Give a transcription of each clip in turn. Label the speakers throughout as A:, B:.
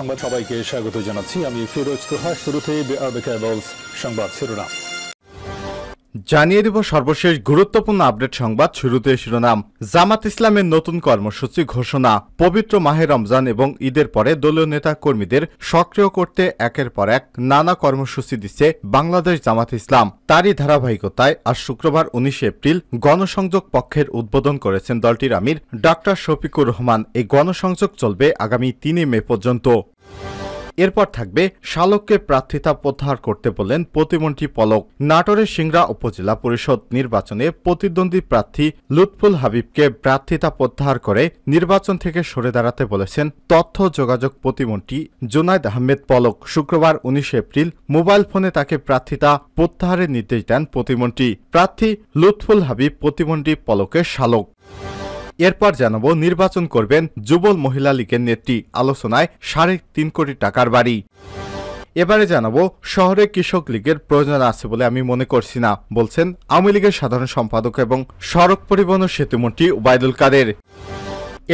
A: সংবাদ সবাইকে স্বাগত জানাচ্ছি। আমি ফিরোজ তোহা। শুরুতেই সংবাদ শিরোনাম
B: জানিয়ে দেব সর্বশেষ গুরুত্বপূর্ণ আপডেট সংবাদ। শুরুতে শিরোনাম। জামাত ইসলামের নতুন কর্মসূচি ঘোষণা। পবিত্র মাহে রমজান এবং ঈদের পরে দলীয় নেতা কর্মীদের সক্রিয় করতে একের পর এক নানা কর্মসূচি দিচ্ছে বাংলাদেশ জামাত ইসলাম। তারই ধারাবাহিকতায় আজ শুক্রবার 19 এপ্রিল গণসংযোগ পক্ষের উদ্বোধন করেছেন দলটির আমির ডাক্তার শফিকুর রহমান। এই গণসংযোগ চলবে আগামী 3 মে পর্যন্ত। এরপর থাকবে শালককে প্রার্থিতা প্রত্যাহার করতে বললেন প্রতিমন্ত্রী পলক। নাটোরের সিংড়া উপজেলা পরিষদ নির্বাচনে প্রতিদ্বন্দ্বী প্রার্থী লুৎফুল হাবিবকে প্রার্থিতা প্রত্যাহার করে নির্বাচন থেকে সরে দাঁড়াতে বলেছেন তথ্য যোগাযোগ প্রতিমন্ত্রী জুনায়েদ আহমেদ পলক। শুক্রবার 19 এপ্রিল মোবাইল ফোনে তাকে প্রার্থিতা প্রত্যাহারের নির্দেশ দেন প্রতিমন্ত্রী। প্রার্থী লুৎফুল হাবিব প্রতিমন্ত্রী পলকের শালক। এরপর জানাবো নির্বাচন করবেন যুবল মহিলা লীগের নেত্রী। আলোচনায় 3.5 কোটি টাকার বাড়ি। এবারে জানাবো শহরে কৃষক লীগের প্রয়োজন আছে বলে আমি মনে করছি না, বলছেন আওয়ামী লীগের সাধারণ সম্পাদক এবং সড়ক পরিবহন ও সেতুমন্ত্রী ওবায়দুল কাদের।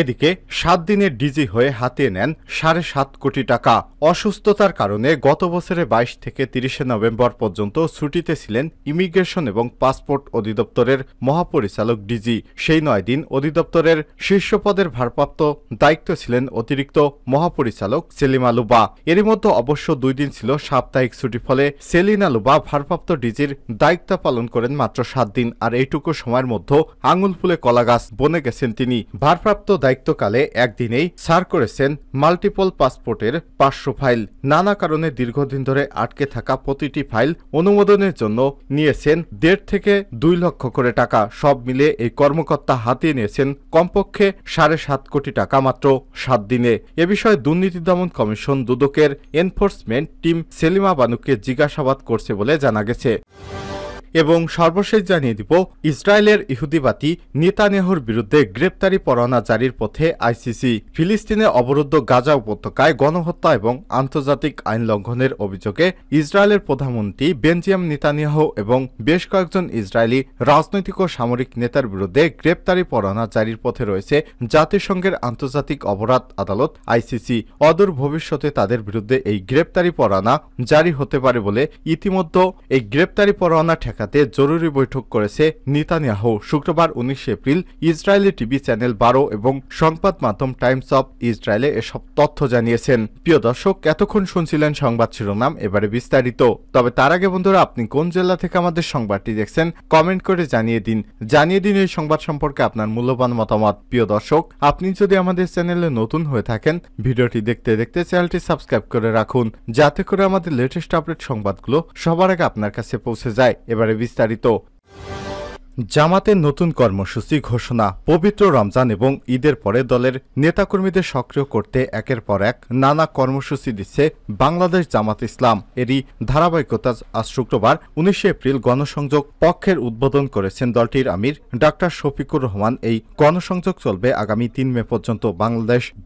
B: এদিকে 7 দিনের ডিজি হয়ে হাতিয়ে নেন 7.5 কোটি টাকা। অসুস্থতার কারণে গত বছরের 22 থেকে 30 নভেম্বর পর্যন্ত ছুটিতে ছিলেন ইমিগ্রেশন এবং পাসপোর্ট অধিদপ্তরের মহাপরিচালক ডিজি। সেই 9 দিন অধিদপ্তরের শীর্ষ পদের ভারপ্রাপ্ত দায়িত্ব ছিলেন অতিরিক্ত মহাপরিচালক সেলিমা লুবা। এরই মধ্যে অবশ্য 2 দিন ছিল সাপ্তাহিক ছুটি, ফলে সেলিনা লুবা ভারপ্রাপ্ত ডিজির দায়িত্ব পালন করেন মাত্র 7 দিন। আর এইটুকু সময়ের মধ্যে আঙুল ফুলে কলাগাছ বনে গেছেন তিনি। ভারপ্রাপ্ত দায়িত্বকালে একদিনেই সার করেছেন মাল্টিপল পাসপোর্টের 500 ফাইল। নানা কারণে দীর্ঘদিন ধরে আটকে থাকা প্রতিটি ফাইল অনুমোদনের জন্য নিয়েছেন 1.5 থেকে 2 লক্ষ করে টাকা। সব মিলে এই কর্মকর্তা হাতিয়ে নিয়েছেন কমপক্ষে 7.5 কোটি টাকা মাত্র 7 দিনে। এ বিষয়ে দুর্নীতি দমন কমিশন দুদকের এনফোর্সমেন্ট টিম সেলিমা বানুকে জিজ্ঞাসাবাদ করছে বলে জানা গেছে। এবং সর্বশেষ জানিয়ে দিব ইসরায়েলের ইহুদিবাদী নেতানিয়াহুর বিরুদ্ধে গ্রেপ্তারি পরোয়ানা জারির পথে আইসিসি। ফিলিস্তিনে অবরুদ্ধ গাজা উপত্যকায় গণহত্যা এবং আন্তর্জাতিক আইন লঙ্ঘনের অভিযোগে ইসরায়েলের প্রধানমন্ত্রী বেঞ্জামিন নেতানিয়াহু এবং বেশ কয়েকজন ইসরায়েলি রাজনৈতিক ও সামরিক নেতার বিরুদ্ধে গ্রেপ্তারি পরোয়ানা জারির পথে রয়েছে জাতিসংঘের আন্তর্জাতিক অপরাধ আদালত আইসিসি। অদূর ভবিষ্যতে তাদের বিরুদ্ধে এই গ্রেপ্তারি পরোয়ানা জারি হতে পারে বলে ইতিমধ্যে এই গ্রেপ্তারি পরোয়ানা জরুরি বৈঠক করেছে নেতানিয়াহু। শুক্রবার 19 এপ্রিল ইসরায়েলি টিভি চ্যানেল 12 এবং সংবাদ মাধ্যম টাইমস অব ইসরায়েলে এসব তথ্য জানিয়েছেন। প্রিয় দর্শক, এতক্ষণ শুনছিলেন সংবাদ শিরোনাম, এবারে বিস্তারিত। তবে তার আগে বন্ধুরা, আপনি কোন জেলা থেকে আমাদের সংবাদটি দেখছেন কমেন্ট করে জানিয়ে দিন এই সংবাদ সম্পর্কে আপনার মূল্যবান মতামত। প্রিয় দর্শক, আপনি যদি আমাদের চ্যানেলে নতুন হয়ে থাকেন, ভিডিওটি দেখতে দেখতে চ্যানেলটি সাবস্ক্রাইব করে রাখুন, যাতে করে আমাদের লেটেস্ট আপডেট সংবাদগুলো সবার আগে আপনার কাছে পৌঁছে যায়। এবারে বিস্তারিত। জামাতের নতুন কর্মসূচি ঘোষণা। পবিত্র রমজান এবং ঈদের পরে দলের নেতাকর্মীদের সক্রিয় করতে একের পর এক নানা কর্মসূচি দিচ্ছে বাংলাদেশ জামাত ইসলাম। এরই ধারাবাহিকতা আজ শুক্রবার 19 এপ্রিল গণসংযোগ পক্ষের উদ্বোধন করেছেন দলটির আমির ডাক্তার শফিকুর রহমান। এই গণসংযোগ চলবে আগামী 3 মে পর্যন্ত।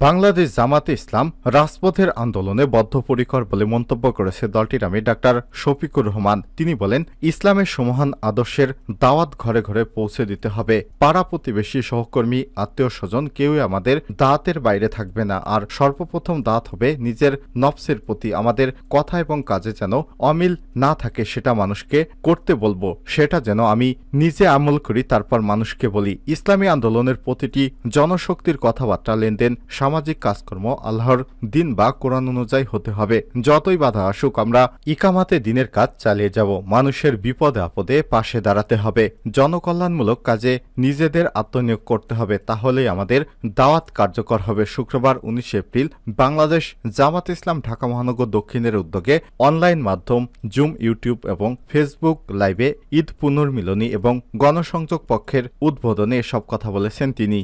B: বাংলাদেশ জামাতে ইসলাম রাজপথের আন্দোলনে বদ্ধপরিকর বলে মন্তব্য করেছে দলটির আমির ডাক্তার শফিকুর রহমান। তিনি বলেন, ইসলামের সমহান আদর্শের দাওয়াত ঘরে ঘরে পৌঁছে দিতে হবে। পাড়া প্রতিবেশী, সহকর্মী, আত্মীয় স্বজন কেউই আমাদের দাঁতের বাইরে থাকবে না। আর সর্বপ্রথম দাঁত হবে নিজের নফসের প্রতি। আমাদের কথা এবং কাজে যেন অমিল না থাকে সেটা মানুষকে করতে বলবো, সেটা যেন আমি নিজে আমল করি, তারপর মানুষকে বলি। ইসলামী আন্দোলনের প্রতিটি জনশক্তির কথাবার্তা, লেনদেন, সামাজিক কাজকর্ম আল্লাহর দিন বা কোরআন অনুযায়ী হতে হবে। যতই বাধা আসুক আমরা ইকামাতে দিনের কাজ চালিয়ে যাব। মানুষের বিপদে আপদে পাশে দাঁড়াতে হবে। জনকল্যাণমূলক কাজে নিজেদের আত্মনিয়োগ করতে হবে, তাহলেই আমাদের দাওয়াত কার্যকর হবে। শুক্রবার 19 এপ্রিল বাংলাদেশ জামাত ইসলাম ঢাকা মহানগর দক্ষিণের উদ্যোগে অনলাইন মাধ্যম জুম, ইউটিউব এবং ফেসবুক লাইভে ঈদ পুনর্মিলনী এবং গণসংযোগ পক্ষের উদ্বোধনে এসব কথা বলেছেন তিনি।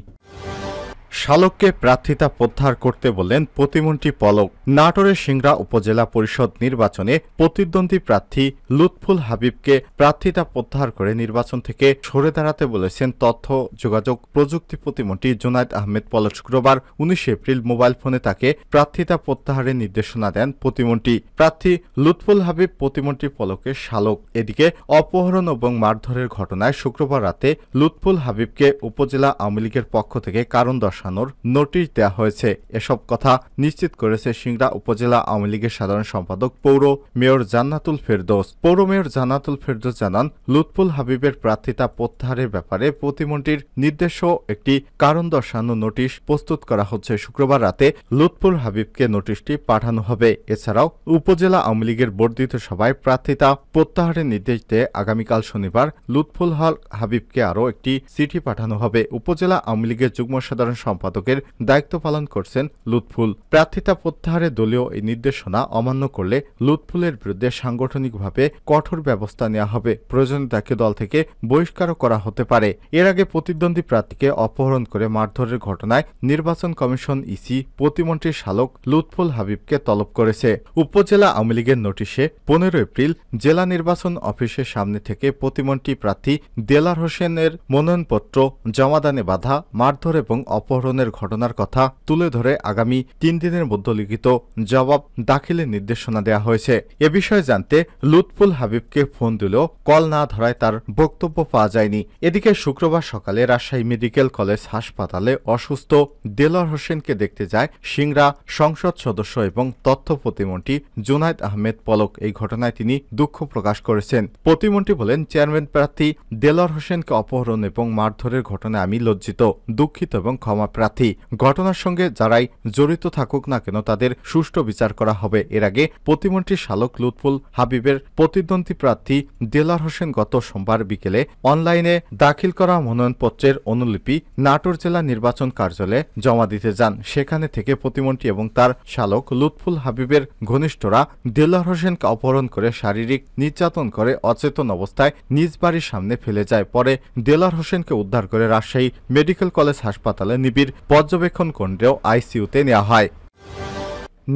B: শালককে প্রার্থিতা প্রত্যাহার করতে বললেন প্রতিমন্ত্রী পলক। নাটোরের সিংড়া উপজেলা পরিষদ নির্বাচনে প্রতিদ্বন্দ্বী প্রার্থী লুৎফুল হাবিবকে প্রার্থিতা প্রত্যাহার করে নির্বাচন থেকে সরে দাঁড়াতে বলেছেন তথ্য যোগাযোগ প্রযুক্তি প্রতিমন্ত্রী জুনায়েদ আহমেদ পলক। শুক্রবার 19 এপ্রিল মোবাইল ফোনে তাকে প্রার্থিতা প্রত্যাহারের নির্দেশনা দেন প্রতিমন্ত্রী। প্রার্থী লুৎফুল হাবিব প্রতিমন্ত্রী পলকের শালক। এদিকে অপহরণ এবং মারধরের ঘটনায় শুক্রবার রাতে লুৎফুল হাবিবকে উপজেলা আওয়ামী লীগের পক্ষ থেকে কারণ দর্শানোর বসানোর নোটিশ দেওয়া হয়েছে। এসব কথা নিশ্চিত করেছে সিংড়া উপজেলা আওয়ামী লীগের সাধারণ সম্পাদক পৌর মেয়র জান্নাতুল ফেরদৌস। পৌর মেয়র জান্নাতুল ফেরদৌস জানান, লুৎফুল হাবিবের প্রার্থিতা প্রত্যাহারের ব্যাপারে প্রতিমন্ত্রীর নির্দেশও একটি কারণ দর্শানো নোটিশ প্রস্তুত করা হচ্ছে। শুক্রবার রাতে লুৎফুল হাবিবকে নোটিশটি পাঠানো হবে। এছাড়াও উপজেলা আওয়ামী লীগের বর্ধিত সভায় প্রার্থিতা প্রত্যাহারের নির্দেশ দিয়ে আগামীকাল শনিবার লুৎফুল হাবিবকে আরও একটি চিঠি পাঠানো হবে। উপজেলা আওয়ামী লীগের যুগ্ম সাধারণ সম্পাদকের দায়িত্ব পালন করছেন লুৎফুল। প্রার্থিতা প্রত্যাহারে দলীয় এই নির্দেশনা অমান্য করলে লুৎফুলের বিরুদ্ধে সাংগঠনিকভাবে কঠোর ব্যবস্থা নেওয়া হবে। প্রয়োজনে তাকে দল থেকে বহিষ্কারও করা হতে পারে। এর আগে প্রতিদ্বন্দ্বী প্রার্থীকে অপহরণ করে মারধরের ঘটনায় নির্বাচন কমিশন ইসি প্রতিমন্ত্রীর শালক লুৎফুল হাবিবকে তলব করেছে। উপজেলা আওয়ামী লীগের নোটিশে 15 এপ্রিল জেলা নির্বাচন অফিসের সামনে থেকে প্রতিমন্ত্রী প্রার্থী দেলার হোসেনের মনোনয়নপত্র জমাদানে বাধা, মারধর এবং অপহরণের ঘটনার কথা তুলে ধরে আগামী 3 দিনের মধ্যে লিখিত জবাব দাখিলের নির্দেশনা দেওয়া হয়েছে। এ বিষয়ে জানতে লুৎফুল হাবিবকে ফোন দিলেও কল না ধরায় তার বক্তব্য পাওয়া যায়নি। এদিকে শুক্রবার সকালে রাজশাহী মেডিকেল কলেজ হাসপাতালে অসুস্থ দেলার হোসেনকে দেখতে যায় সিংড়া সংসদ সদস্য এবং তথ্য প্রতিমন্ত্রী জুনায়েদ আহমেদ পলক। এই ঘটনায় তিনি দুঃখ প্রকাশ করেছেন। প্রতিমন্ত্রী বলেন, চেয়ারম্যান প্রার্থী দেলার হোসেনকে অপহরণ এবং মারধরের ঘটনায় আমি লজ্জিত, দুঃখিত এবং ক্ষমা প্রার্থী। ঘটনার সঙ্গে যারাই জড়িত থাকুক না কেন তাদের সুষ্ঠু বিচার করা হবে। এর আগে প্রতিমন্ত্রী শালক লুৎফুল হাবিবের প্রতিদ্বন্দ্বী প্রার্থী দেলার হোসেন গত সোমবার বিকেলে অনলাইনে দাখিল করা মনোনয়নপত্রের অনুলিপি নাটোর জেলা নির্বাচন কার্যালয়ে জমা দিতে যান। সেখানে থেকে প্রতিমন্ত্রী এবং তার শালক লুৎফুল হাবিবের ঘনিষ্ঠরা দেলার হোসেনকে অপহরণ করে শারীরিক নির্যাতন করে অচেতন অবস্থায় নিজ বাড়ির সামনে ফেলে যায়। পরে দেলার হোসেনকে উদ্ধার করে রাজশাহী মেডিকেল কলেজ হাসপাতালে নিবিড় পর্যবেক্ষণ কেন্দ্রেও আইসিইউতে নেওয়া হয়।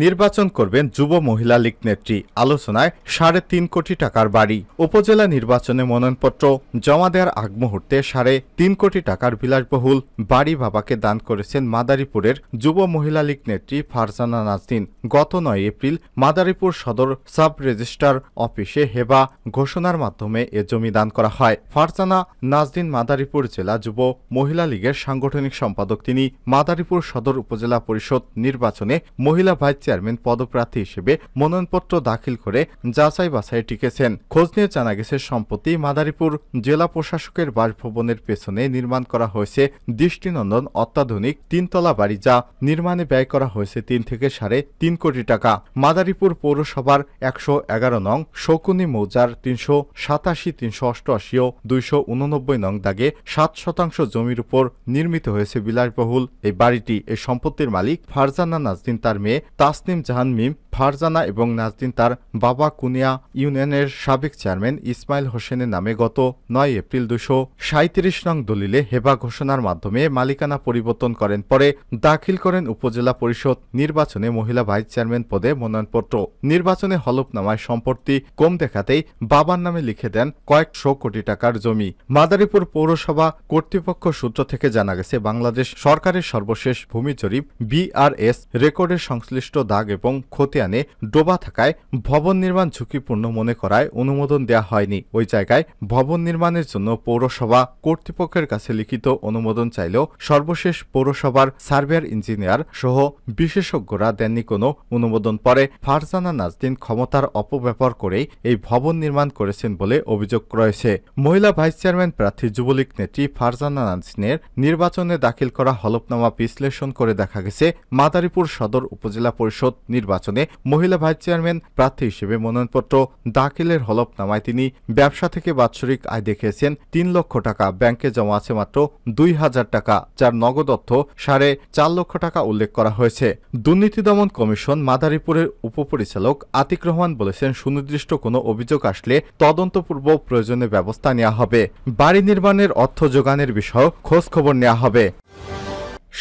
B: নির্বাচন করবেন যুব মহিলা লীগ নেত্রী, আলোচনায় 3.5 কোটি টাকার বাড়ি। উপজেলা নির্বাচনে মনোনয়নপত্র জমা দেওয়ার আগ মুহূর্তে 3.5 কোটি টাকার বিলাসবহুল বাড়ি বাবাকে দান করেছেন মাদারীপুরের যুব মহিলা লীগ নেত্রী ফারজানা নাজনীন। গত 9 এপ্রিল মাদারীপুর সদর সাব রেজিস্ট্রার অফিসে হেবা ঘোষণার মাধ্যমে এ জমি দান করা হয়। ফারজানা নাজনীন মাদারীপুর জেলা যুব মহিলা লীগের সাংগঠনিক সম্পাদক। তিনি মাদারীপুর সদর উপজেলা পরিষদ নির্বাচনে মহিলা ভাইস চেয়ারম্যান পদপ্রার্থী হিসেবে মনোনয়নপত্র দাখিল করে যাচাই বাছাই টিকেছেন। খোঁজ নিয়ে জানা গেছে, সম্প্রতি মাদারীপুর জেলা প্রশাসকের বাসভবনের পেছনে নির্মাণ করা হয়েছে দৃষ্টিনন্দন অত্যাধুনিক 3তলা বাড়ি, যা নির্মাণে ব্যয় করা হয়েছে 3 থেকে 3.5 কোটি টাকা। মাদারীপুর পৌরসভার 111 নং শকুনি মৌজার 387, 388 ও 289 নং দাগে 7% জমির উপর নির্মিত হয়েছে বিলাসবহুল এই বাড়িটি। এই সম্পত্তির মালিক ফারজানা নাজনীন, তার মেয়ে তাসনিম জাহান মিম ফারজানা এবং নাজনীন তার বাবা কুনিয়া ইউনিয়নের সাবেক চেয়ারম্যান ইসমাইল হোসেনের নামে গত 9 এপ্রিল 237 নং দলিলে হেবা ঘোষণার মাধ্যমে মালিকানা পরিবর্তন করেন। পরে দাখিল করেন উপজেলা পরিষদ নির্বাচনে মহিলা ভাইস চেয়ারম্যান পদে মনোনয়নপত্র। নির্বাচনে হলফনামায় সম্পত্তি কম দেখাতেই বাবার নামে লিখে দেন কয়েকশো কোটি টাকার জমি। মাদারীপুর পৌরসভা কর্তৃপক্ষ সূত্র থেকে জানা গেছে, বাংলাদেশ সরকারের সর্বশেষ ভূমি জরিপ BRS রেকর্ডের সংশ্লিষ্ট দাগ এবং খতিয়ানে ডোবা থাকায় ভবন নির্মাণ ঝুঁকিপূর্ণ মনে করায় অনুমোদন দেওয়া হয়নি। ওই জায়গায় ভবন নির্মাণের জন্য পৌরসভা কর্তৃপক্ষের কাছে লিখিত অনুমোদন চাইলেও সর্বশেষ পৌরসভার সার্ভেয়ার ইঞ্জিনিয়ার সহ বিশেষজ্ঞরা দেননি কোনো অনুমোদন। পরে ফারজানা নাজনীন ক্ষমতার অপব্যবহার করেই এই ভবন নির্মাণ করেছেন বলে অভিযোগ রয়েছে। মহিলা ভাইস চেয়ারম্যান প্রার্থী যুবলীগ নেত্রী ফারজানা নাজনীনের নির্বাচনে দাখিল করা হলফনামা বিশ্লেষণ করে দেখা গেছে, মাদারীপুর সদর উপজেলা পরিষদ নির্বাচনে মহিলা ভাইস চেয়ারম্যান প্রার্থী হিসেবে মনোনয়নপত্র দাখিলের হলফনামায় তিনি ব্যবসা থেকে বাৎসরিক আয় দেখিয়েছেন 3 লক্ষ টাকা। ব্যাংকে জমা আছে মাত্র 2000 টাকা, যার নগদ অর্থ 4.5 লক্ষ টাকা উল্লেখ করা হয়েছে। দুর্নীতি দমন কমিশন মাদারীপুরের উপপরিচালক আতিক রহমান বলেছেন, সুনির্দিষ্ট কোনো অভিযোগ আসলে তদন্তপূর্ব প্রয়োজনীয় ব্যবস্থা নেওয়া হবে। বাড়ি নির্মাণের অর্থ যোগানের বিষয়ে খোঁজ খবর নেওয়া হবে।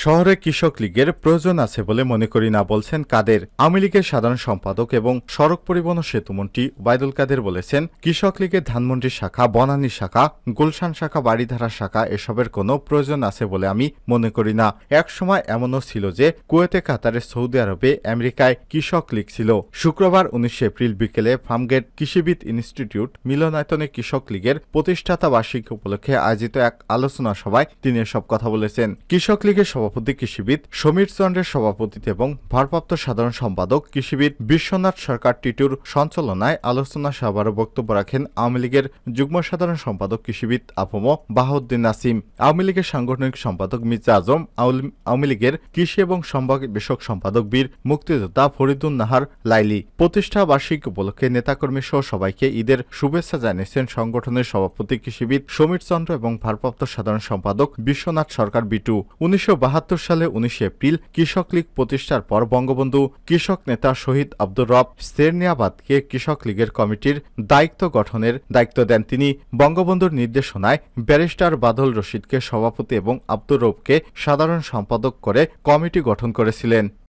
B: শহরে কৃষক লীগের প্রয়োজন আছে বলে মনে করি না, বলছেন কাদের। আওয়ামী লীগের সাধারণ সম্পাদক এবং সড়ক পরিবহন ও সেতুমন্ত্রী ওবায়দুল কাদের বলেছেন, কৃষক লীগের ধানমন্ডি শাখা, বনানী শাখা, গুলশান শাখা, বাড়িধারা শাখা এসবের কোনো প্রয়োজন আছে বলে আমি মনে করি না। এক সময় এমনও ছিল যে কুয়েতে, কাতারে, সৌদি আরবে, আমেরিকায় কৃষক লীগ ছিল। শুক্রবার 19 এপ্রিল বিকেলে ফার্মগেট কৃষিবিদ ইনস্টিটিউট মিলনায়তনে কৃষক লীগের প্রতিষ্ঠাতা বার্ষিকী উপলক্ষে আয়োজিত এক আলোচনা সভায় তিনি এসব কথা বলেছেন। কৃষক লীগের সভাপতি কৃষিবিদ সমীর চন্দ্রের সভাপতিত্বে এবং ভারপ্রাপ্ত সাধারণ সম্পাদক কৃষিবিদ বিশ্বনাথ সরকার টিটুর সঞ্চালনায় আলোচনা সভায় বক্তব্য রাখেন আওয়ামী লীগের যুগ্ম সাধারণ সম্পাদক কৃষিবিদ আফম বাহাউদ্দিন নাসিম, আওয়ামী লীগের সাংগঠনিক সম্পাদক মির্জা আজম, আওয়ামী লীগের কৃষি এবং সম্ভাব্য বিষয়ক সম্পাদক বীর মুক্তিযোদ্ধা ফরিদুন নাহার লাইলি। প্রতিষ্ঠা বার্ষিকী উপলক্ষে নেতাকর্মী সহ সবাইকে ঈদের শুভেচ্ছা জানিয়েছেন সংগঠনের সভাপতি কৃষিবিদ সমীর চন্দ্র এবং ভারপ্রাপ্ত সাধারণ সম্পাদক বিশ্বনাথ সরকার বিটু। 1972 সালে 19 এপ্রিল কৃষক লীগ প্রতিষ্ঠার পর বঙ্গবন্ধু কৃষক নেতা শহীদ আব্দুর রব সেরনিয়াবাদকে কৃষক লীগের কমিটির দায়িত্ব গঠনের দায়িত্ব দেন। তিনি বঙ্গবন্ধুর নির্দেশনায় ব্যারিস্টার বাদল রশিদকে সভাপতি এবং আব্দুর রবকে সাধারণ সম্পাদক করে কমিটি গঠন করেছিলেন।